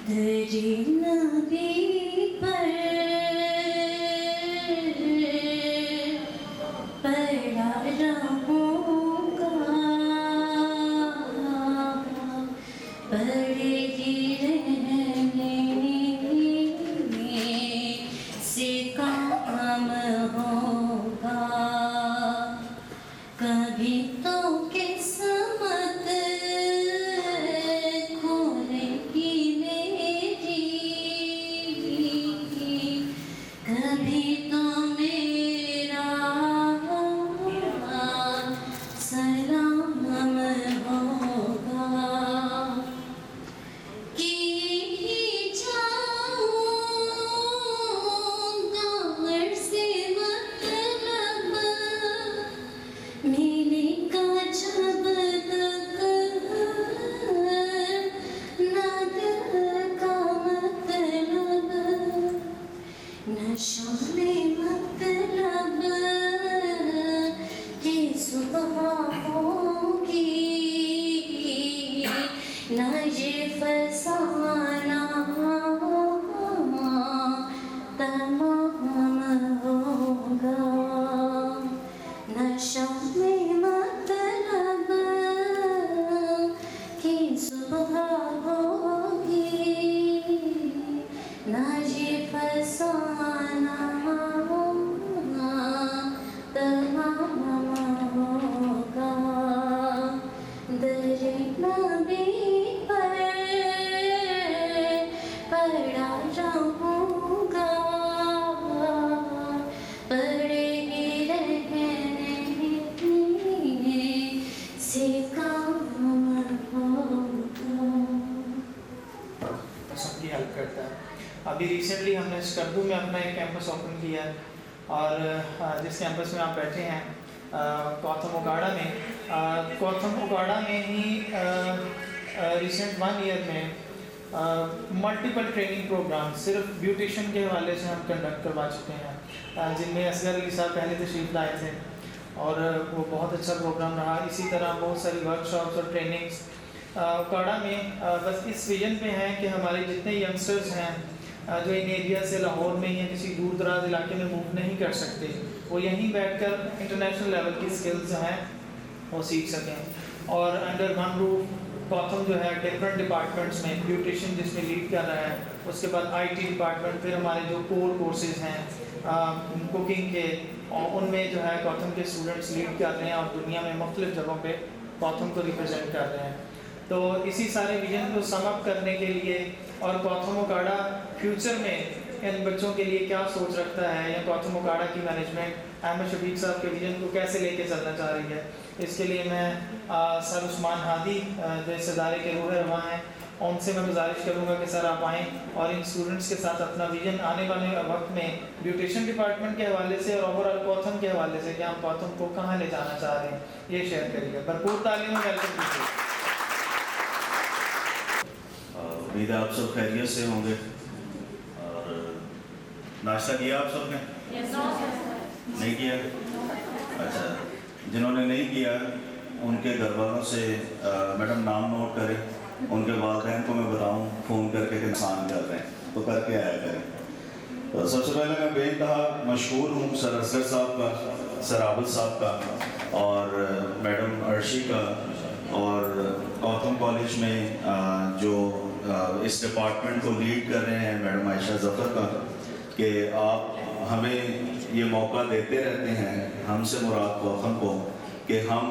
تیری نبی پر پڑا رہوں گا، پڑے ہی رہنے سے کام ہوگا، کبھی تو قسمت کھولے گی میری، کبھی تو میرا سلام ہوگا، کہ جاؤں گھر سے مطلب ملے گا جب تک نہ دل کا مطلب، نہ شام مطلب کہ صبح ہوگی، نہ یہ فسانہ تمام ہوگا، نہ شام مطلب کہ صبح ہوگی، نہ یہ فسانہ تمام ہوگا، در نبی پر پڑا رہوں گا، پڑے ہی رہنے سے کام ہوگا۔ سب کی ہیلپ کرتا ہے۔ ابھی ریسنٹلی ہم نے اسکردو میں اپنا ایک کیمپس اوپن کیا ہے، اور جس کیمپس میں آپ بیٹھے ہیں کوتھم اوگاڑا میں، کوتھم اوگاڑا میں ہی ریسنٹ 1 ایئر میں ملٹیپل ٹریننگ پروگرام صرف بیوٹیشن کے حوالے سے ہم کنڈکٹ کروا چکے ہیں، جن میں اصغر علی صاحب پہلے تشریف لائے تھے، اور وہ بہت اچھا پروگرام رہا۔ اسی طرح بہت ساری ورکشاپس اور ٹریننگس اوگاڑا میں بس اس ویژن پہ ہیں کہ ہمارے جتنے ینگسٹرز ہیں جو ان ایریا سے لاہور میں یا کسی دور دراز علاقے میں موو نہیں کر سکتے، وہ یہیں بیٹھ کر انٹرنیشنل لیول کی سکلز ہیں وہ سیکھ سکیں، اور انڈر ون روف کوتھم جو ہے ڈفرینٹ ڈپارٹمنٹس میں بیوٹیشن جس میں لیڈ کر رہا ہے، اس کے بعد آئی ٹی ڈپارٹمنٹ، پھر ہمارے جو کور کورسز ہیں کوکنگ کے، ان میں جو ہے کوتھم کے اسٹوڈنٹس لیڈ کر رہے ہیں اور دنیا میں مختلف جگہوں پہ کوتھم کو ریپرزینٹ کر رہے ہیں۔ تو اسی سارے ویژن کو سم اپ کرنے کے لیے، اور کوتھم اوگاڑا فیوچر میں ان بچوں کے لیے کیا سوچ رکھتا ہے، یا کوتھم اوگاڑا کی مینجمنٹ احمد شفیق صاحب کے ویژن کو کیسے لے کے چلنا چاہ رہی ہے، اس کے لیے میں سر عثمان ہادی جو اس ادارے کے روح رواں ہیں، ان سے میں گزارش کروں گا کہ سر آپ آئیں اور ان اسٹوڈنٹس کے ساتھ اپنا ویژن آنے والے وقت میں بیوٹیشن ڈپارٹمنٹ کے حوالے سے اور اوور آل کوتھم کے حوالے سے کہ ہم کوتھم کو کہاں لے جانا چاہ رہے ہیں یہ شیئر کریے۔ بھرپور تعلیم و ویلکم کیجیے۔ امید ہے آپ سب خیریت سے ہوں گے، اور ناشتہ کیا آپ سب نے؟ نہیں کیا؟ اچھا، جنہوں نے نہیں کیا ان کے گھر والوں سے میڈم نام نوٹ کریں، ان کے والدین کو میں بتاؤں فون کر کے کہ انسان کر رہے ہیں تو کر کے آیا کریں۔ تو سب سے پہلے میں بے انتہا مشکور ہوں سر اصغر صاحب کا، سر عابد صاحب کا، اور میڈم عرشی کا، اور کوتھم کالج میں جو اس ڈپارٹمنٹ کو لیڈ کر رہے ہیں میڈم عائشہ ظفر کا، کہ آپ ہمیں یہ موقع دیتے رہتے ہیں، ہم سے مراد کوتھم کو، کہ ہم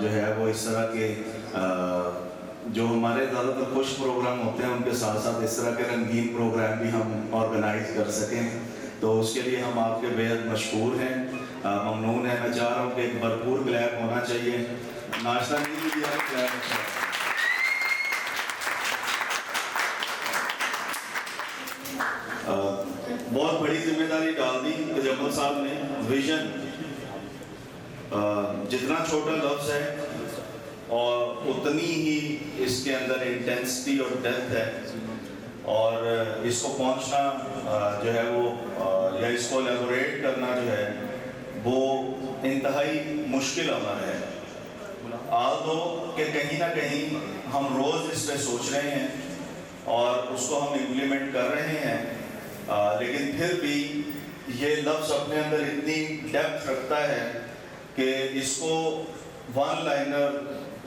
جو ہے وہ اس طرح کے جو ہمارے زیادہ تر خوش پروگرام ہوتے ہیں ان کے ساتھ ساتھ اس طرح کے رنگین پروگرام بھی ہم آرگنائز کر سکیں۔ تو اس کے لیے ہم آپ کے بےحد مشکور ہیں، ممنون ہیں۔ میں چاہ رہا ہوں کہ ایک بھرپور کلیپ ہونا چاہیے۔ ناشتہ نہیں کیا کلیپ اچھا۔ بہت بڑی ذمہ داری ڈال دی تجمل صاحب نے۔ ویژن جتنا چھوٹا لفظ ہے اور اتنی ہی اس کے اندر انٹینسٹی اور ڈیپتھ ہے، اور اس کو پہنچنا جو ہے وہ یا اس کو الیبوریٹ کرنا جو ہے وہ انتہائی مشکل عمل ہے۔ آلدو کہ کہیں نہ کہیں ہم روز اس پہ سوچ رہے ہیں، اور اس کو ہم امپلیمنٹ کر رہے ہیں، لیکن پھر بھی یہ لفظ اپنے اندر اتنی ڈیپتھ رکھتا ہے کہ اس کو ون لائنر،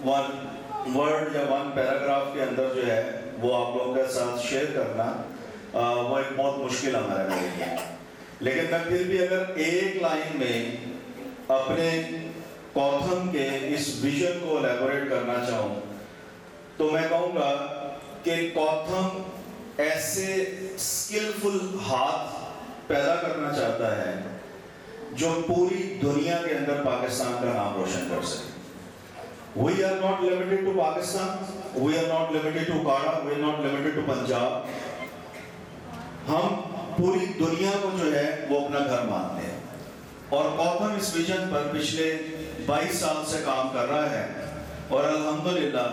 ون ورڈ یا ون پیراگراف کے اندر جو ہے وہ آپ لوگوں کے ساتھ شیئر کرنا وہ ایک بہت مشکل ہمارے لیے ہے. لیکن میں پھر بھی اگر ایک لائن میں اپنے کوتھم کے اس ویژن کو الیبوریٹ کرنا چاہوں تو میں کہوں گا کہ کوتھم ایسے اسکلفل ہاتھ پیدا کرنا چاہتا ہے جو پوری دنیا کے اندر پاکستان کا نام روشن کر سکے. We are not limited to Pakistan, we are not limited to Ukara, we are not limited to Punjab. ہم پوری دنیا کو جو ہے وہ اپنا گھر مانتے ہیں اور کوتھم اس ویژن پر پچھلے 22 سال سے کام کر رہا ہے اور الحمدللہ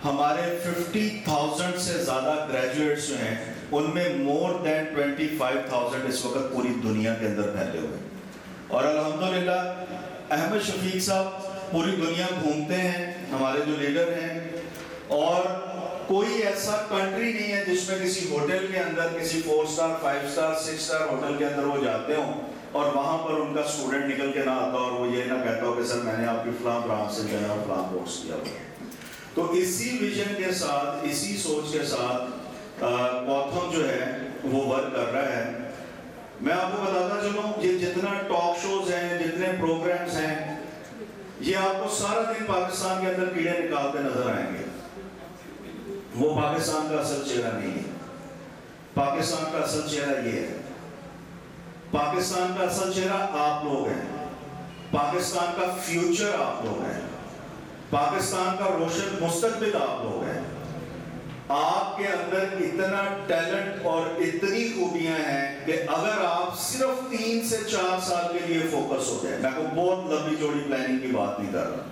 ہمارے 50,000 سے زیادہ گریجویٹس جو ہیں ان میں more than 25,000 اس وقت پوری دنیا کے اندر پھیلے ہوئے ہیں. اور الحمدللہ احمد شفیق صاحب پوری دنیا گھومتے ہیں، ہمارے جو لیڈر ہیں، اور کوئی ایسا کنٹری نہیں ہے جس میں کسی ہوٹل کے اندر کسی 4 سٹار 5 سٹار 6 سٹار ہوٹل کے اندر وہ جاتے ہوں اور وہاں پر ان کا اسٹوڈنٹ نکل کے نہ آتا اور وہ یہ نہ کہتا ہو کہ سر میں نے آپ کی فلاں برانچ سے جو ہے فلاں کورس کیا ہوا. تو اسی ویژن کے ساتھ، اسی سوچ کے ساتھ کوتھم جو ہے وہ ورک کر رہا ہے. میں آپ کو بتاتا چلوں یہ جتنا ٹاک شوز ہیں، جتنے پروگرامز ہیں، یہ آپ کو سارا دن پاکستان کے اندر کیڑے نکالتے نظر آئیں گے. وہ پاکستان کا اصل چہرہ نہیں ہے. پاکستان کا اصل چہرہ یہ ہے. پاکستان کا اصل چہرہ آپ لوگ ہیں. پاکستان کا فیوچر آپ لوگ ہیں. پاکستان کا روشن مستقبل آپ لوگ ہیں. آپ کے اندر اتنا ٹیلنٹ اور اتنی خوبیاں ہیں کہ اگر آپ صرف 3 سے 4 سال کے لیے فوکس ہو جائیں، میں کو بہت لمبی چوڑی پلاننگ کی بات نہیں کر رہا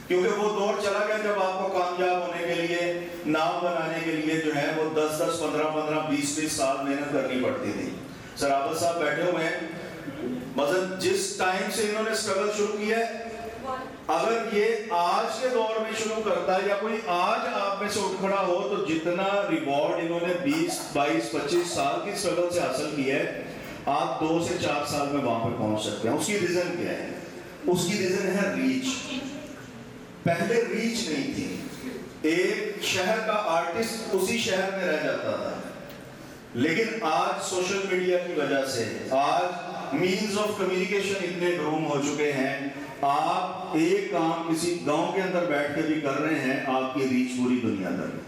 کیونکہ وہ دور چلا گیا جب آپ کو کامیاب ہونے کے لیے، نام بنانے کے لیے جو ہے وہ 10 15 20 سال محنت کرنی پڑتی تھی. سر عابد صاحب بیٹھے ہوئے ہیں، مثلا جس ٹائم سے انہوں نے اسٹرگل شروع کیا ہے، اگر یہ آج کے دور میں شروع کرتا ہے یا کوئی آج آپ میں سے اٹھ کھڑا ہو تو جتنا ریوارڈ انہوں نے 20 22 25 سال کی اسٹرگل سے حاصل کیا ہے، آپ 2 سے 4 سال میں وہاں پہ پہنچ سکتے ہیں. اس کی ریزن کیا ہے؟ اس کی ریزن ہے ریچ. پہلے ریچ نہیں تھی. ایک شہر کا آرٹسٹ اسی شہر میں رہ جاتا تھا، لیکن آج سوشل میڈیا کی وجہ سے، آج مینز آف کمیونیکیشن اتنے گروم ہو چکے ہیں، آپ ایک کام کسی گاؤں کے اندر بیٹھ کے بھی کر رہے ہیں، آپ کی ریچ پوری دنیا تک ہے.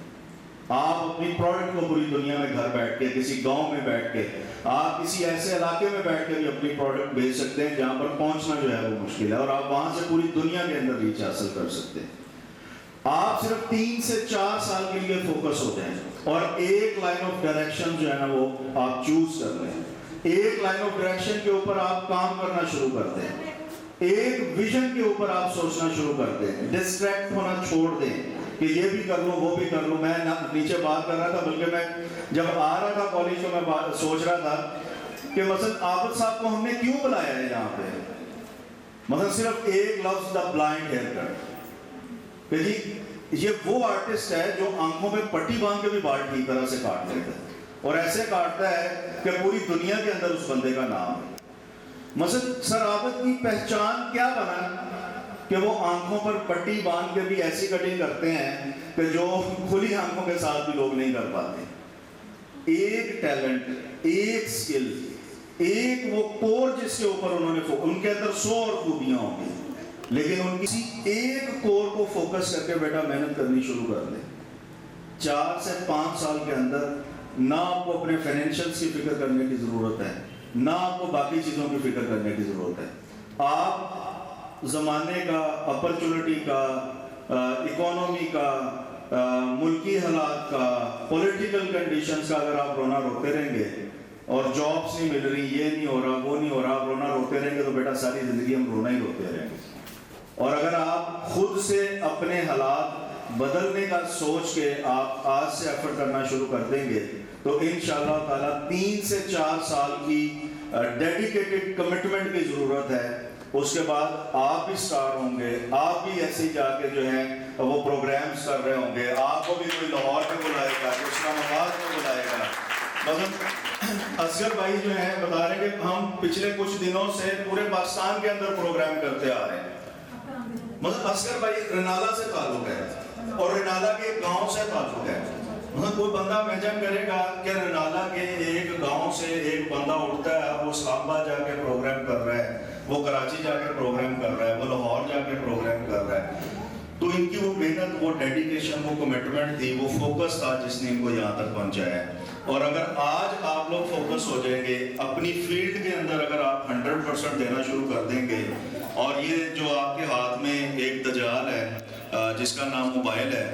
آپ اپنی پروڈکٹ کو پوری دنیا میں گھر بیٹھ کے، کسی گاؤں میں بیٹھ کے، آپ کسی ایسے علاقے میں بیٹھ کے بھی اپنی پروڈکٹ بیچ سکتے ہیں جہاں پر پہنچنا جو ہے وہ مشکل ہے، اور آپ وہاں سے پوری دنیا کے اندر ریچ حاصل کر سکتے ہیں. آپ صرف 3 سے 4 سال کے لیے فوکس ہو جائیں اور ایک لائن آف ڈائریکشن جو ہے نا وہ آپ چوز کر لیں. ایک لائن آف ڈائریکشن کے اوپر آپ کام کرنا شروع کر دیں. ایک ویژن کے اوپر آپ سوچنا شروع کر دیں. ڈسٹریکٹ ہونا چھوڑ دیں کہ یہ بھی کر لوں وہ بھی کر لوں. میں نیچے بات کر رہا تھا، بلکہ میں جب آ رہا تھا کالج تو میں سوچ رہا تھا کہ مثلا عابد صاحب کو ہم نے کیوں بلایا ہے یہاں پہ. مثلا صرف ایک لفظ دا بلائنڈ ہیئر کٹ، کہ جی یہ وہ آرٹسٹ ہے جو آنکھوں پہ پٹی باندھ کے بھی بال ٹھیک طرح سے کاٹ لیتا ہے اور ایسے کاٹتا ہے کہ پوری دنیا کے اندر اس بندے کا نام ہے. مثلا سر عابد کی پہچان کیا بنا کہ وہ آنکھوں پر پٹی باندھ کے بھی ایسی کٹنگ کرتے ہیں کہ جو کھلی آنکھوں کے ساتھ بھی لوگ نہیں کر پاتے. ایک ٹیلنٹ، ایک سکل، ایک وہ کور جس کے اوپر انہوں نے ان کے اندر 100 اور خوبیاں ہوں گی، لیکن ان کسی ایک کور کو فوکس کر کے بیٹا محنت کرنی شروع کر دیں. 4 سے 5 سال کے اندر نہ آپ کو اپنے فائنینشیلز کی فکر کرنے کی ضرورت ہے، نہ آپ کو باقی چیزوں کی فکر کرنے کی ضرورت ہے. آپ زمانے کا، اپرچونٹی کا، اکانومی کا، ملکی حالات کا، پولیٹیکل کنڈیشنز کا اگر آپ رونا روتے رہیں گے اور جابس نہیں مل رہی، یہ نہیں ہو رہا، وہ نہیں ہو رہا، آپ رونا روتے رہیں گے تو بیٹا ساری زندگی ہم رونا ہی روتے رہیں گے. اور اگر آپ خود سے اپنے حالات بدلنے کا سوچ کے آپ آج سے ایفرٹ کرنا شروع کر دیں گے تو انشاءاللہ تعالیٰ 3 سے 4 سال کی ڈیڈیکیٹڈ کمٹمنٹ کی ضرورت ہے. اس کے بعد آپ بھی سٹار ہوں گے, آپ بھی ایسے جا کے جو ہے وہ پروگرامز کر رہے ہوں گے, آپ کو بھی کوئی لاہور میں بلائے گا, اسلام آباد میں بلائے گا. مثلا اصغر بھائی جو ہیں بتا رہے ہیں کہ ہم پچھلے کچھ دنوں سے پورے پاکستان کے اندر پروگرام کرتے آ رہے ہیں. مثلا اصغر بھائی رنالہ سے تعلق ہے اور رنالہ کے ایک گاؤں سے تعلق ہے. مطلب کوئی بندہ امیجن کرے گا کہ رنالہ کے ایک گاؤں سے ایک بندہ اٹھتا ہے, وہ اسلام آباد جا کے پروگرام کر رہا ہے, وہ کراچی جا کے پروگرام کر رہا ہے, وہ لاہور جا کے پروگرام کر رہا ہے. تو ان کی وہ محنت, وہ ڈیڈیکیشن, وہ کمٹمنٹ تھی, وہ فوکس تھا جس نے ان کو یہاں تک پہنچایا ہے. اور اگر آج آپ لوگ فوکس ہو جائیں گے اپنی فیلڈ کے اندر, اگر آپ 100% دینا شروع کر دیں گے, اور یہ جو آپ کے ہاتھ میں ایک دجال ہے جس کا نام موبائل ہے,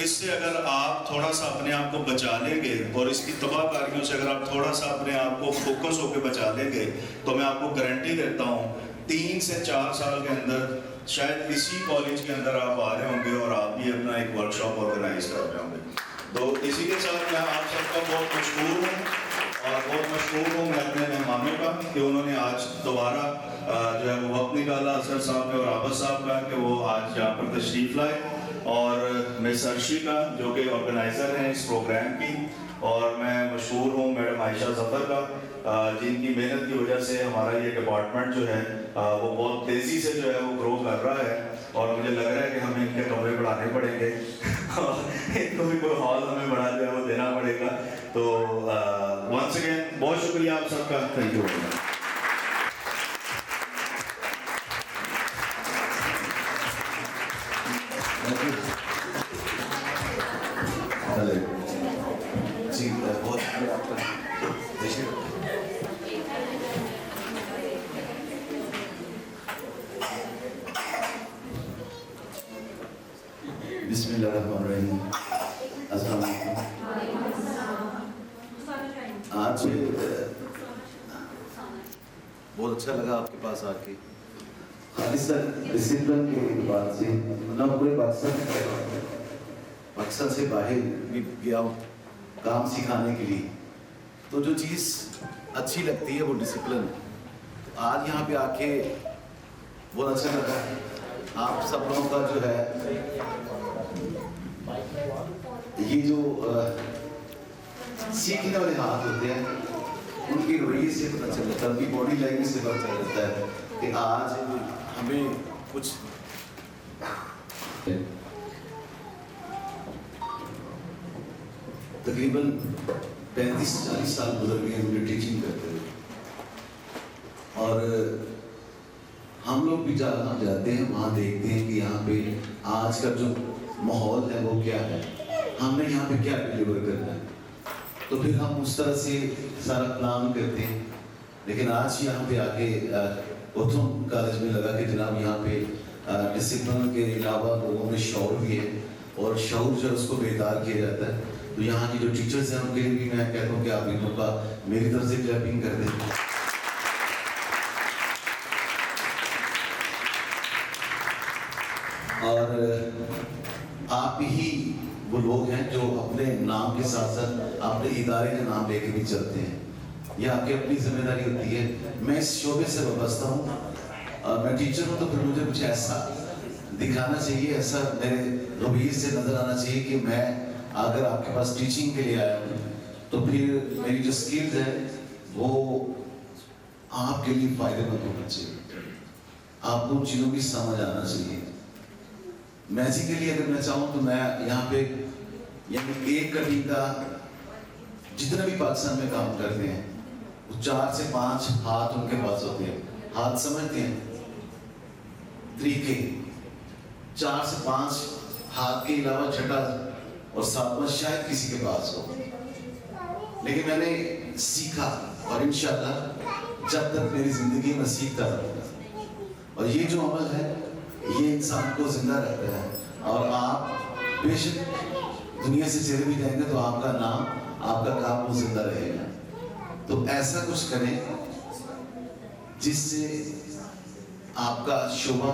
اس سے اگر آپ تھوڑا سا اپنے آپ کو بچا لیں گے اور اس کی تباہ کاریوں سے اگر آپ تھوڑا سا اپنے آپ کو فوکس ہو کے بچا لیں گے, تو میں آپ کو گارنٹی دیتا ہوں 3 سے 4 سال کے اندر شاید اسی کالج کے اندر آپ آ رہے ہوں گے اور آپ بھی اپنا ایک ورک شاپ آرگنائز کر رہے ہوں گے. تو اسی کے ساتھ میں آپ سب کا بہت مشکور ہوں, اور بہت مشکور ہوں میں اپنے مہمانوں کا کہ انہوں نے آج دوبارہ جو ہے وہ وقت نکالا, اصغر صاحب کا اور عابد صاحب کا, کہ وہ آج یہاں پر تشریف لائے, اور مس ارشی کا جو کہ آرگنائزر ہیں اس پروگرام کی, اور میں مشہور ہوں میڈم عائشہ ظفر کا, جن کی محنت کی وجہ سے ہمارا یہ ڈپارٹمنٹ جو ہے وہ بہت تیزی سے جو ہے وہ گرو کر رہا ہے. اور مجھے لگ رہا ہے کہ ہمیں ان کے کمرے بڑھانے پڑیں گے, ان کو بھی کوئی ہال ہمیں بڑھا جو ہے وہ دینا پڑے گا. تو ونس اگین بہت شکریہ آپ سب کا, تھینک یو. جی بہت شکریہ آپ کا. بسم اللہ الرحمن الرحیم. السلام علیکم. آج بہت اچھا لگا آپ کے پاس آ کے. خالص ڈسپلن کے اعتبار سے نہ پورے پاکستان سے باہر بھی گیا ہوں کام سکھانے کے لیے, تو جو چیز اچھی لگتی ہے وہ ڈسپلن. آج یہاں پہ آ کے بہت اچھا لگا. آپ سب لوگوں کا جو ہے یہ جو سیکھنے والے ہاتھ ہوتے ہیں ان کی رویے سے پتہ چل جاتا ہے, ان کی باڈی لینگویج سے پتہ چل جاتا ہے کہ آج ہمیں کچھ تقریباً 35-40 سال گزر گئے مجھے ٹیچنگ کرتے ہوئے, اور ہم لوگ بھی جہاں جاتے ہیں وہاں دیکھتے ہیں کہ یہاں پہ آج کا جو ماحول ہے وہ کیا ہے, ہم نے یہاں پہ کیا ڈیلیور کرنا ہے, تو پھر ہم اس طرح سے سارا پلان کرتے ہیں. لیکن آج یہاں پہ آ کے اوتھم کالج میں لگا کہ جناب یہاں پہ ڈسپلن کے علاوہ لوگوں میں شعور بھی ہے, اور شعور جو ہے اس کو بیدار کیا جاتا ہے. تو یہاں کی جو ٹیچرز ہیں ان کے لیے بھی میں کہتا ہوں کہ آپ ان کا میری طرف سے کلیپنگ کر دیں. اور آپ ہی وہ لوگ ہیں جو اپنے نام کے ساتھ ساتھ اپنے ادارے کا نام لے کے بھی چلتے ہیں. یہ آپ کی اپنی ذمہ داری ہوتی ہے. میں اس شعبے سے وابستہ ہوں, اور میں ٹیچر ہوں, تو پھر مجھے کچھ ایسا دکھانا چاہیے, ایسا میرے رویے سے نظر آنا چاہیے کہ میں اگر آپ کے پاس ٹیچنگ کے لیے آیا ہوں تو پھر میری جو سکلز ہیں وہ آپ کے لیے فائدہ مند ہونا چاہیے, آپ کو چیزوں کی سمجھ آنا چاہیے. بیسیکلی اگر میں چاہوں تو میں یہاں پہ یعنی ایک کٹنگ کا جتنا بھی پاکستان میں کام کرتے ہیں وہ 4 سے 5 ہاتھ ان کے پاس ہوتے ہیں. ہاتھ سمجھتے ہیں طریقے, 4 سے 5 ہاتھ کے علاوہ چھٹا اور 7واں شاید کسی کے پاس ہو. لیکن میں نے سیکھا, اور انشاءاللہ جب تک میری زندگی میں سیکھتا رہوں گا. اور یہ جو عمل ہے یہ انسان کو زندہ رکھتا ہے, اور آپ بے شک دنیا سے چلے بھی جائیں گے تو آپ کا نام, آپ کا کام وہ زندہ رہے گا. تو ایسا کچھ کریں جس سے آپ کا شعبہ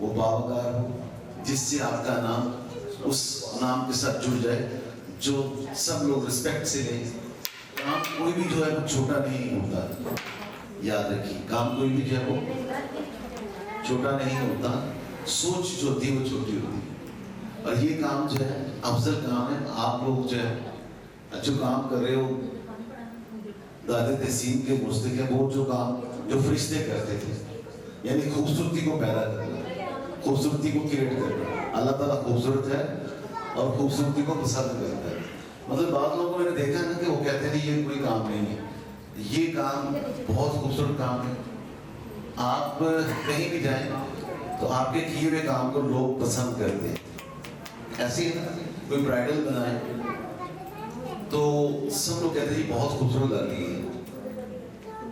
وہ باوقار ہو, جس سے آپ کا نام اس نام کے ساتھ جڑ جائے جو سب لوگ رسپیکٹ سے لیں. کام کوئی بھی جو ہے وہ چھوٹا نہیں ہوتا, یاد رکھیے, کام کوئی بھی جو ہے وہ چھوٹا نہیں ہوتا, سوچ جو ہوتی ہے وہ چھوٹی ہوتی ہے. اور یہ کام جو ہے افضل کام ہے. آپ لوگ جو ہے جو کام کر رہے ہو دادِ تحسین کے مستحق, وہ جو کام جو فرشتے کرتے تھے, یعنی خوبصورتی کو پیدا کرنا, خوبصورتی کو کریٹ کرنا. اللہ تعالیٰ خوبصورت ہے اور خوبصورتی کو پسند کرتا ہے. مطلب بعض لوگوں کو میں نے دیکھا ہے نا کہ وہ کہتے ہیں یہ کوئی کام نہیں ہے. یہ کام بہت خوبصورت کام ہے. آپ کہیں بھی جائیں تو آپ کے کیے ہوئے کام کو لوگ پسند کرتے ہیں. ایسے ہی نا, کوئی برائڈل بنائے تو سب لوگ کہتے ہیں یہ بہت خوبصورت لگ رہی ہے.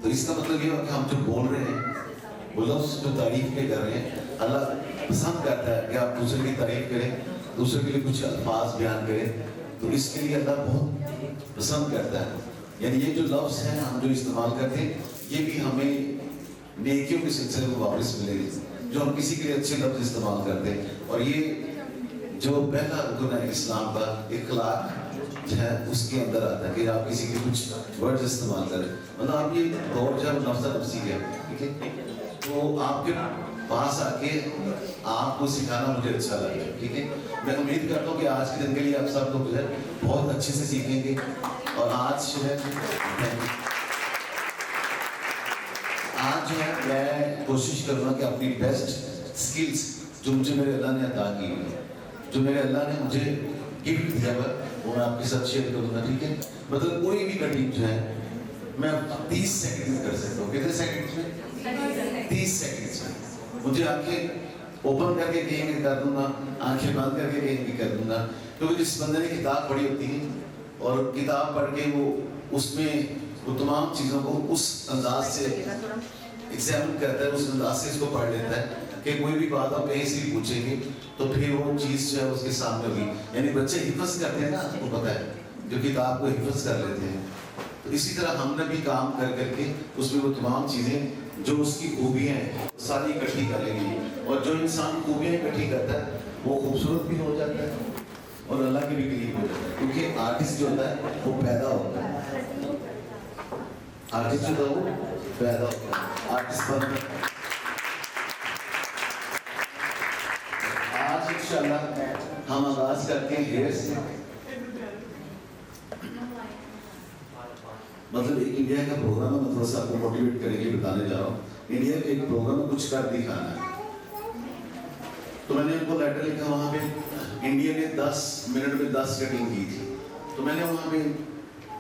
تو اس کا مطلب یہ ہے کہ ہم جو بول رہے ہیں وہ لفظ جو تعریف کے کر رہے ہیں, اللہ پسند کرتا ہے کہ آپ دوسرے کی تعریف کریں, دوسرے کے لیے کچھ الفاظ بیان کریں, تو اس کے لیے اللہ بہت پسند کرتا ہے. یعنی یہ جو لفظ ہیں ہم جو استعمال کرتے ہیں یہ بھی ہمیں نیکیوں کے سلسلے میں واپس ملے گی, جو ہم کسی کے لیے اچھے لفظ استعمال کرتے ہیں. اور یہ جو پہلا رکن ہے اسلام کا, اخلاق جو ہے اس کے اندر آتا ہے کہ آپ کسی کے کچھ ورڈز استعمال کریں. مطلب آپ یہ دور جو ہے نفس نفسی ہے, ٹھیک ہے, تو آپ کے پاس آ کے آپ کو سکھانا مجھے اچھا لگا, ٹھیک ہے. میں امید کرتا ہوں کہ آج کے دن کے لیے آپ سب لوگ جو ہے بہت اچھے سے سیکھیں گے. اور آج جو ہے میں کوشش کروں گا کہ اپنی بیسٹ سکلز جو مجھے میرے اللہ نے عطا کی ہوئی, جو میرے اللہ نے مجھے گفٹ دیا ہے, وہ میں آپ کے ساتھ شیئر کروں گا, ٹھیک ہے. مطلب کوئی بھی کٹنگ جو ہے میں 30 سیکنڈ میں کر سکتا ہوں. کتنے سیکنڈ میں؟ 30 سیکنڈ میں. مجھے آنکھیں اوپن کر کے کہیں بھی کر دوں گا, آنکھیں بند کر کے کہیں بھی کر دوں گا. کیونکہ جس بندے نے کتاب پڑھی ہوتی ہے اور کتاب پڑھ کے وہ اس میں وہ تمام چیزوں کو اس انداز سے ایگزامن کرتا ہے, اس انداز سے اس کو پڑھ لیتا ہے کہ کوئی بھی بات آپ کہیں سے بھی پوچھیں گے تو پھر وہ چیز جو ہے اس کے سامنے ہوگی. یعنی بچے حفظ کرتے ہیں نا, آپ کو پتہ ہے, جو کتاب کو حفظ کر لیتے ہیں. تو اسی طرح ہم نے بھی کام کر کر کے اس میں وہ تمام چیزیں جو اس کی خوبیاں ہیں ساری اکٹھی کر لیں گی. اور جو انسان خوبیاں اکٹھی کرتا ہے وہ خوبصورت بھی ہو جاتا ہے اور اللہ کے بھی قریب ہو جاتا ہے. کیونکہ آرٹسٹ جو ہوتا ہے وہ پیدا ہوتا ہے, آرٹسٹ جو ہوتا ہے وہ پیدا ہوتا ہے, آرٹسٹ بنتا ہے. آج انشاءاللہ ہم آغاز کرتے ہیں ہیئر سے. مطلب ایک انڈیا کا پروگرام ہے, میں تھوڑا سا آپ کو موٹیویٹ کرنے کے لیے بتانے جا رہا ہوں. انڈیا کے ایک پروگرام میں کچھ کر دکھانا ہے. تو میں نے ان کو لیٹر لکھا, وہاں پہ انڈیا نے 10 منٹ میں 10 کٹنگ کی تھی. تو میں نے وہاں پہ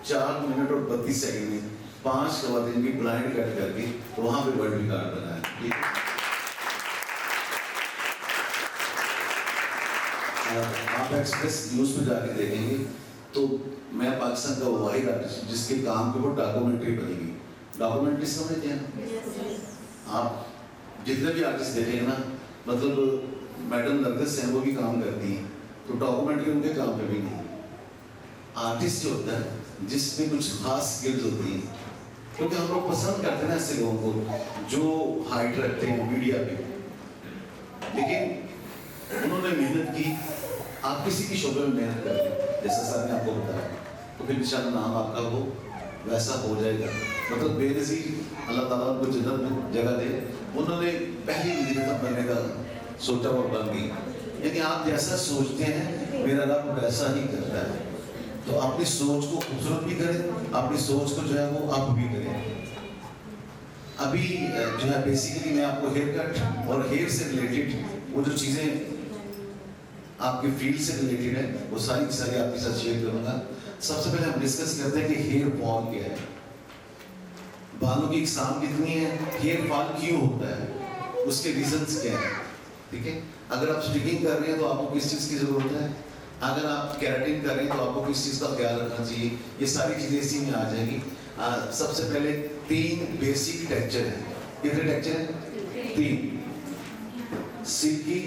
4 منٹ اور 32 سیکنڈ میں 5 خواتین کی بلائنڈ کٹ کر کے تو وہاں پہ ورلڈ ریکارڈ بنایا. آپ ایکسپریس نیوز پہ جا کے دیکھیں گے تو میں پاکستان کا واحد آرٹسٹ جس کے کام کے اوپر ڈاکومنٹری بنی گئی. ڈاکومنٹری سمجھتے ہیں آپ؟ جتنے بھی آرٹسٹ دیکھیں گے نا, مطلب میڈم نرگس ہیں وہ بھی کام کرتی ہیں, تو ڈاکومنٹری ان کے کام پہ بھی نہیں. آرٹسٹ جو ہوتا ہے جس میں کچھ خاص سکلز ہوتی ہیں, کیونکہ ہم لوگ پسند کرتے ہیں نا ایسے لوگوں کو جو ہائٹ رکھتے ہیں میڈیا پہ, لیکن انہوں نے محنت کی. آپ کسی بھی شعبے میں محنت کریں جیسا سر نے آپ کو بتایا تو پھر انشاءاللہ نام آپ کا وہ ویسا ہو جائے گا. مطلب بے نظیر اللہ تعالیٰ ان کو جنت میں جگہ دے. انہوں نے پہلی وزیر بننے کا سوچا اور بن گئی. یعنی آپ جیسا سوچتے ہیں میرا رب ویسا ہی کرتا ہے. تو اپنی سوچ کو خوبصورت بھی کریں, اپنی سوچ کو جو ہے وہ اپ بھی کریں. ابھی جو ہے بیسیکلی میں آپ کو ہیئر کٹ اور ہیئر سے ریلیٹڈ وہ جو چیزیں آپ کے فیلڈ سے ریلیٹڈ ہے وہ ساری کی ساری آپ کے ساتھ شیئر کروں گا. سب سے پہلے ہم ڈسکس کرتے ہیں کہ ہیئر فال کیا ہے, بالوں کی اقسام کتنی ہے, ہیئر فال کیوں ہوتا ہے, اس کے ریزنز کیا ہیں. ٹھیک ہے, اگر آپ اسٹرکنگ کر رہے ہیں تو آپ کو کس چیز کی ضرورت ہے, اگر آپ کیراٹن کر رہے ہیں تو آپ کو کس چیز کا خیال رکھنا چاہیے. یہ ساری چیزیں اسی میں آ جائیں گی. سب سے پہلے 3 بیسک ٹیکسچر ہیں. کتنے ٹیکسچر ہیں؟ 3. سلکی,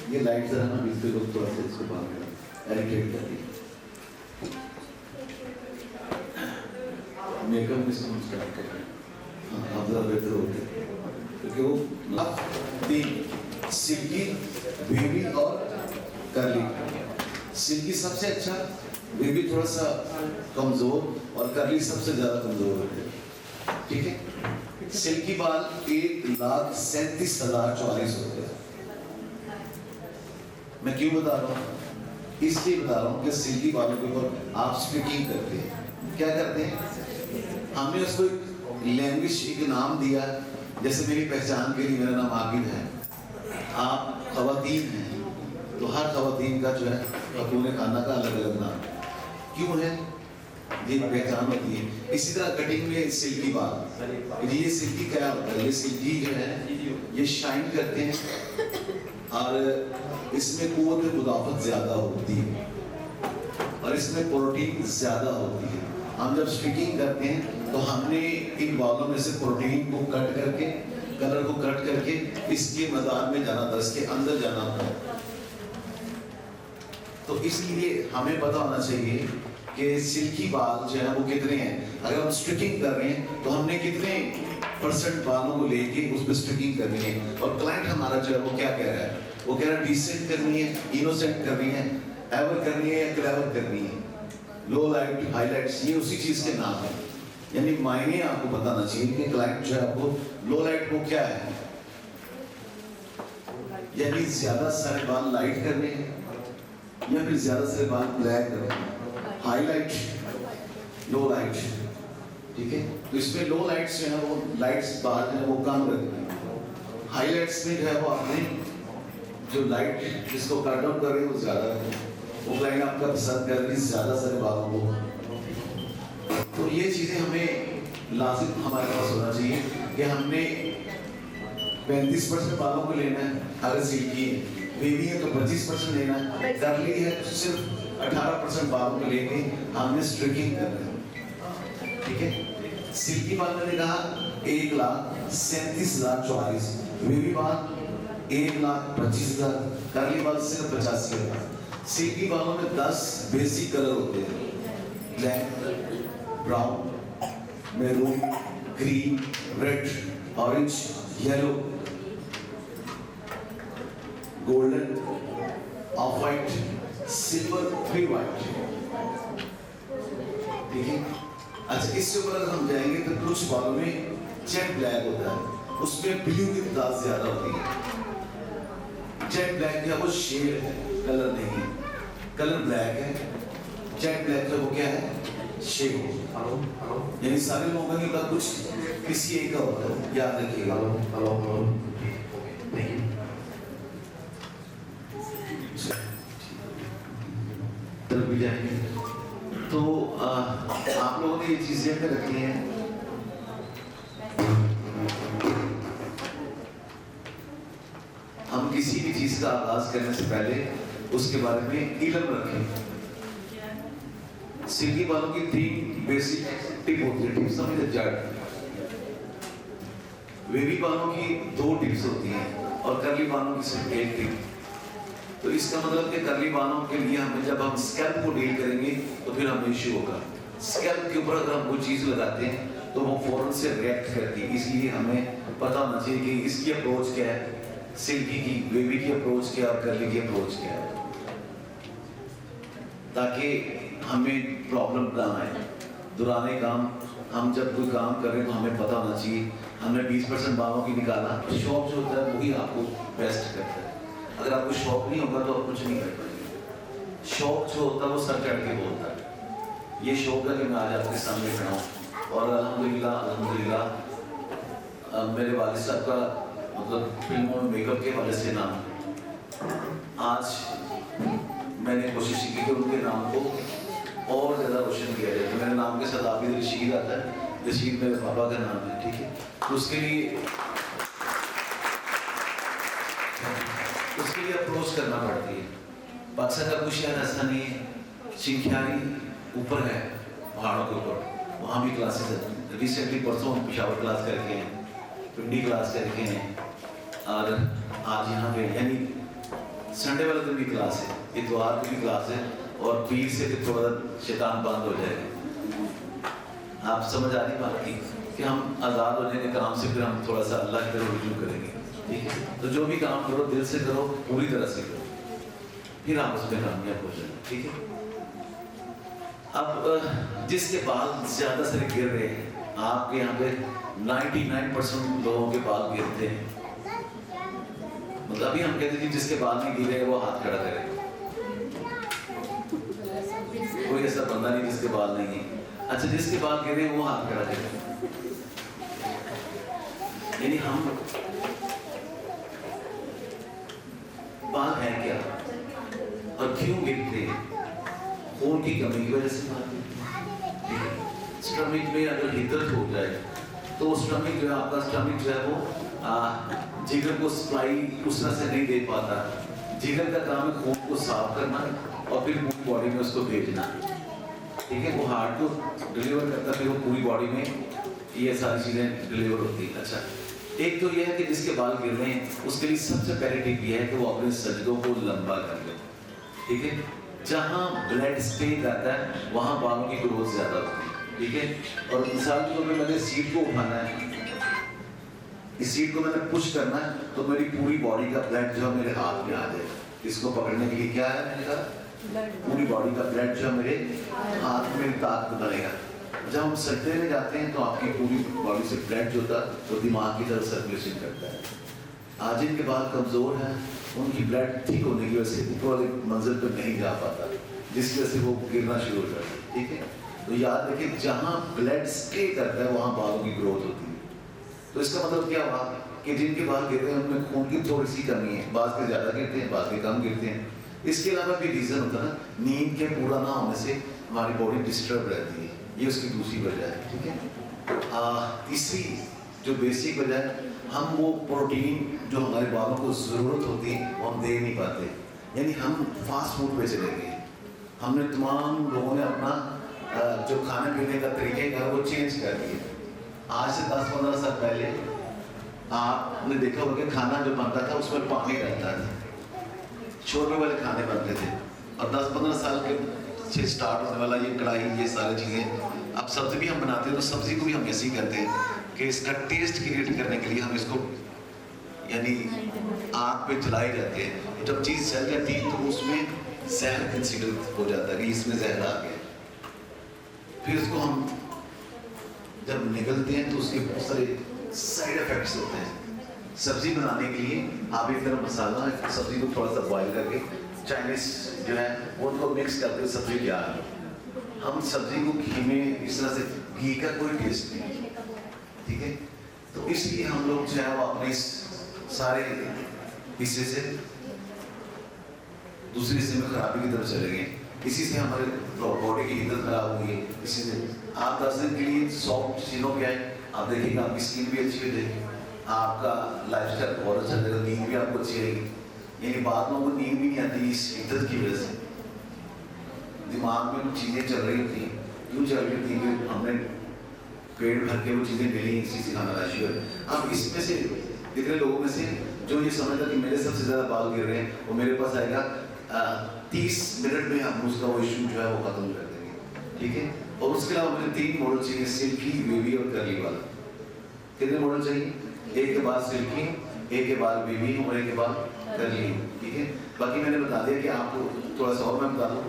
یہ لائٹ ذرا ہم اس پہ لوگ تھوڑا سا اس کو باہر ایریٹیٹ کر دیں. میک اپ میں سے اسٹارٹ کریں, آپ ذرا بہتر ہو گئے کیونکہ وہ 3 سلکی, بیبی اور کرلی. سلکی سب سے اچھا, بیبی تھوڑا سا کمزور اور کرلی سب سے زیادہ کمزور ہوتے ہیں. ٹھیک ہے. سلکی بال 1,37,044 ہوتے ہیں. میں کیوں بتا رہا ہوں؟ اس لیے بتا رہا ہوں کہ سلکی بالوں کے اوپر آپ اسپیکنگ کرتے ہیں. کیا کرتے ہیں؟ ہم نے اس کو ایک لینگویج ایک نام دیا. جیسے میری پہچان کے لیے میرا نام عابد ہے. آپ خواتین ہیں تو ہر خواتین کا جو ہے خاتون خانہ کا الگ الگ نام کیوں ہے؟ یہ پہچان ہوتی ہے. اسی طرح کٹنگ میں سلکی بال, یہ سلکی کیا ہوتا ہے؟ یہ سلکی جو ہے یہ شائن کرتے ہیں اور اس میں قوت مدافعت زیادہ ہوتی ہے اور اس میں پروٹین زیادہ ہوتی ہے. ہم جب اسٹرکنگ کرتے ہیں تو ہم نے ان بالوں میں سے پروٹین کو کٹ کر کے کلر کو کٹ کر کے اس کے میدان میں جانا تھا, اس کے اندر جانا تھا. تو اس لیے ہمیں پتہ ہونا چاہیے کہ سلکی بال جو ہے وہ کتنے ہیں. اگر ہم اسٹرکنگ کر رہے ہیں تو ہم نے کتنے پرسنٹ بالوں کو لے کے اس پہ اسٹرکنگ کرنی ہے. اور کلائنٹ ہمارا جو ہے وہ کیا کہہ رہا ہے؟ وہ کہہ رہا ہے ڈیسنٹ کرنی ہے, انوسنٹ کرنی ہے, ایور کرنی ہے یا کلیور کرنی ہے, لو لائٹ, ہائی لائٹس, یہ اسی چیز کے نام ہے. یعنی معنی آپ کو بتانا چاہیے کہ کلائنٹ جو ہے آپ کو لو لائٹ کو کیا ہے, یعنی زیادہ سارے بال لائٹ کرنے ہیں یا پھر زیادہ سارے بال بلیک کرنے ہیں. ہائی لائٹ, لو لائٹ, ٹھیک ہے. تو اس میں لو لائٹس جو ہے وہ لائٹس باہر جو ہے وہ کم رکھتے ہیں. ہائی لائٹس میں جو ہے وہ آپ نے جو لائٹ جس کو کٹ ڈاؤن کر رہے ہیں وہ زیادہ رکھیں. وہ کلائنٹ آپ کا پسند کر رہی زیادہ سارے بالوں کو. تو یہ چیزیں ہمیں لازم ہمارے پاس ہونا چاہیے کہ ہم نے 35% بالوں کو لینا ہے اگر سلکی ہے, بیبی ہے تو 25% لینا ہے, کرلی ہے تو صرف 18% بالوں کو لے کے ہم نے اسٹرکنگ کرنا ہے. ٹھیک ہے. سلکی بال میں نے کہا 1,37,044, بیبی بال 1,25,000, کرلی بال صرف 85,000. سلکی بالوں میں 10 بیسک کلر ہوتے ہیں, black, brown, maroon, green, red, orange, yellow, golden, off white, سلور, پری وائٹ. ٹھیک ہے. اچھا اس سے اوپر اگر ہم جائیں گے تو کچھ بالوں میں جیٹ بلیک ہوتا ہے, اس میں بلیو کی تعداد زیادہ ہوتی ہے. جیٹ بلیک جو ہے وہ شیڈ ہے, کلر نہیں ہے. کلر بلیک ہے, جیٹ بلیک جو وہ کیا ہے, شیڈ ہے. یعنی سارے لوگوں کا کچھ کسی ایک کا ہوتا ہے, یاد رکھیے گا. بھی جائیں گے تو آپ لوگوں نے یہ چیزیں پہ رکھی ہیں. ہم کسی بھی چیز کا آغاز کرنے سے پہلے اس کے بارے میں علم رکھیں. سلکی بالوں کی 3 بیسک ٹپ ہوتی ہے. ٹپ سمجھے جڑ. ویوی بالوں کی 2 ٹپس ہوتی ہیں اور کرلی بالوں کی صرف 1 ٹپ. تو اس کا مطلب کہ کرلی بالوں کے لیے ہمیں جب ہم اسکیلپ کو ڈیل کریں گے تو پھر ہمیں ایشو ہوگا. اسکیلپ کے اوپر اگر ہم کوئی چیز لگاتے ہیں تو وہ فوراً سے ریئیکٹ کرتی ہے. اس لیے ہمیں پتہ ہونا چاہیے کہ اس کی اپروچ کیا ہے, سلکی کی, ویوی کی اپروچ کیا اور کرلی کی اپروچ کیا ہے, تاکہ ہمیں پرابلم نہ آئے. دورانِ کام ہم جب کوئی کام کر رہے ہیں تو ہمیں پتہ ہونا چاہیے ہم نے 20% بالوں کی نکالا. شوق جو ہوتا ہے وہی آپ کو بیسٹ کرتا ہے. اگر آپ کو شوق نہیں ہوگا تو آپ کچھ نہیں کر پائیں گے. شوق جو ہوتا ہے وہ سر چڑھ کے بولتا ہے. یہ شوق ہے کہ میں آج آپ کے سامنے کھڑا ہوں اور الحمدللہ میرے والد صاحب کا مطلب فلموں میں میک اپ کے حوالے سے نام. آج میں نے کوشش کی کہ ان کے نام کو اور زیادہ روشن کیا جائے. تو میرے نام کے ساتھ عابد رشید آتا ہے. رشید میرے پاپا کا نام ہے. ٹھیک ہے. تو اس کے لیے اپروچ کرنا پڑتی ہے. پاکستان کا کچھ شہر ایسا نہیں ہے. چنکھیاری اوپر ہے پہاڑوں کے اوپر, وہاں بھی کلاسز ہیں. ریسنٹلی پرسوں ہم پشاور کلاس کر کے ہیں, پنڈی کلاس کر کے ہیں, اور آج یہاں پہ یعنی سنڈے والے دن بھی کلاس ہے, اتوار کو بھی کلاس ہے, اور پیر سے پھر تھوڑا شیطان بند ہو جائے گا. آپ سمجھ آ رہی بات کی کہ ہم آزاد ہو جائیں گے کام سے, پھر ہم تھوڑا سا اللہ کی طرف رجوع کریں گے. ٹھیک ہے. تو جو بھی کام کرو دل سے کرو, پوری طرح سے کرو, پھر آپ اس میں کامیاب ہو جائیں. ٹھیک ہے. اب جس کے بال زیادہ سے گر رہے ہیں آپ کے یہاں پہ 99% لوگوں کے بال گرتے ہیں. مطلب ابھی ہم کہتے ہیں جس کے بال نہیں گرے وہ ہاتھ کھڑا کرے. کوئی ایسا بندہ نہیں جس کے بال نہیں ہیں. اچھا جس کے بال گرے وہ ہاتھ کھڑا کرے. یعنی ہم بال ہے کیا اور کیوں گرتے ہیں؟ خون کی کمی کی وجہ سے بال. اسٹمک میں اگر ہدت ہو جائے تو اسٹمک جو ہے آپ کا اسٹمک جو ہے وہ جگر کو سپلائی اس طرح سے نہیں دے پاتا. جگر کا کام ہے خون کو صاف کرنا اور پھر پوری باڈی میں اس کو بھیجنا. ٹھیک ہے, وہ ہارٹ کو ڈلیور کرتا ہے, پھر وہ پوری باڈی میں یہ ساری چیزیں ڈلیور ہوتی ہیں. اچھا, ایک تو یہ ہے کہ جس کے بال گر رہے ہیں اس کے لیے سب سے پہلے ٹپ یہ ہے کہ وہ اپنے سجدوں کو لمبا کر لے. ٹھیک ہے, جہاں بلڈ اسٹے کرتا ہے وہاں بالوں کی گروتھ زیادہ ہوتی ہے. ٹھیک ہے, اور مثال کے طور پہ میں نے سیٹ کو اٹھانا ہے, اس سیٹ کو میں نے پش کرنا ہے تو میری پوری باڈی کا بلڈ جو ہے میرے ہاتھ میں آ جائے. اس کو پکڑنے کے لیے کیا ہے, میں نے کہا پوری باڈی کا بلڈ جو ہے میرے ہاتھ میں طاقت بنے گا. جب ہم سجدے میں جاتے ہیں تو آپ کی پوری باڈی سے بلڈ جو ہوتا ہے وہ دماغ کی طرف سرکولیشن کرتا ہے. آج جن کے بال کمزور ہیں ان کی بلڈ ٹھیک ہونے کی وجہ سے اوپر والے منزل پہ نہیں جا پاتا, جس کی وجہ سے وہ گرنا شروع ہو جاتا ہے. ٹھیک ہے, تو یاد رکھیں جہاں بلڈ اسٹے کرتا ہے وہاں بالوں کی گروتھ ہوتی ہے. تو اس کا مطلب کیا ہوا کہ جن کے بال گرتے ہیں ان میں خون کی تھوڑی سی کمی ہے, بعض کے زیادہ گرتے ہیں, بعض کے کم گرتے ہیں. اس کے علاوہ بھی ریزن ہوتا ہے نا, نیند کے پورا نہ ہونے سے ہماری باڈی ڈسٹرب رہتی ہے, یہ اس کی دوسری وجہ ہے. ٹھیک ہے, تیسری جو بیسک وجہ ہے, ہم وہ پروٹین جو ہمارے بالوں کو ضرورت ہوتی ہے وہ ہم دے نہیں پاتے. یعنی ہم فاسٹ فوڈ پہ چلے گئے. ہم نے تمام لوگوں نے اپنا جو کھانے پینے کا طریقہ ہے وہ چینج کر دیا. آج سے 10-15 سال پہلے آپ نے دیکھا ہوگا کہ کھانا جو بنتا تھا اس میں پانی رہتا تھا, شوربے والے کھانے بنتے تھے. اور 10-15 سال کے سے اسٹارٹ ہونے والا یہ کڑھائی, یہ ساری چیزیں. اب سبزی بھی ہم بناتے ہیں تو سبزی کو بھی ہم ایسے ہی کرتے ہیں کہ اس کا ٹیسٹ کریٹ کرنے کے لیے ہم اس کو یعنی آگ پہ جلائی جاتے ہیں. جب چیز جل جاتی ہے تو اس میں زہر کنسیڈر ہو جاتا ہے کہ اس میں زہر آ گیا. پھر اس کو ہم جب نگلتے ہیں تو اس کے بہت سارے سائڈ افیکٹس ہوتے ہیں. سبزی بنانے کے لیے آپ ایک طرح مسالہ سبزی کو تھوڑا سا بوائل کر کے چائنیز جو ہے وہ ان کو مکس کرتے ہیں, سبزی تیار ہے. ہم سبزی کو گھی میں اس طرح سے, گھی کا کوئی ٹیسٹ نہیں. ٹھیک ہے, تو اس لیے ہم لوگ جو ہے وہ اپنے سارے حصے سے دوسرے حصے میں خرابی کی طرف چلے گئے. اسی سے ہمارے باڈی کی حدت خراب ہوئی ہے. اسی سے آپ 10 دن کے لیے سافٹ چیزوں پہ آئیں, آپ دیکھیں گے آپ کی اسکن بھی اچھی ہو جائے گی, آپ کا لائف اسٹائل بہت اچھا رہے گا, نیند بھی آپ کو اچھی رہے گی. یعنی بعد لوگوں کو نیند بھی نہیں آتی اس حدت کی وجہ سے. دماغ میں چیزیں چل رہی ہوتی ہیں, کیوں چل رہی ہوتی ہیں کہ ہم نے پیٹ بھر کے وہ چیزیں ملی, اسی سے کھانا راشی ہے. اب اس میں سے کتنے لوگوں میں سے جو یہ سمجھتا کہ میرے سب سے زیادہ بال گر رہے ہیں وہ میرے پاس آئے گا 30 منٹ میں ہم اس کا وہ ایشو جو ہے وہ ختم کر دیں گے. ٹھیک ہے, اور اس کے علاوہ مجھے 3 ماڈل چاہیے, سلکی, ویوی اور کرلی والا. کتنے ماڈل چاہیے؟ ایک کے بعد سلکی, ایک کے بعد ویوی اور ایک کے بعد کرلی. ٹھیک ہے, باقی میں نے بتا دیا کہ آپ کو تھوڑا سا اور میں بتا دوں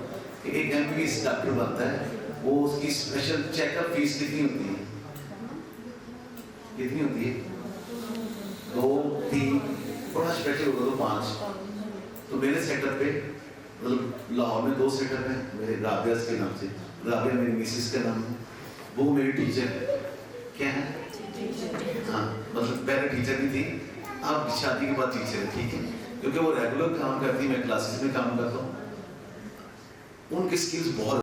کہ ایک MBBS ڈاکٹر بنتا ہے, وہ اس کی اسپیشل چیک اپ فیس کتنی ہوتی ہے؟ کتنی ہوتی ہے؟ 2-3, تھوڑا اسپیشل ہوگا تو 5. تو میرے سیٹ اپ پہ مطلب لاہور میں 2 سیٹ اپ ہیں میرے, رابعہ کے نام سے. رابعہ میری مسز کا نام ہے, وہ میری ٹیچر ہے. کیا ہے؟ ہاں, مطلب پہلے ٹیچر بھی تھی, اب شادی کے بعد ٹیچر ہے. ٹھیک ہے, کیونکہ وہ ریگولر کام کرتی, میں کلاسز میں کام کرتا ہوں. ان کی اسکلز بہت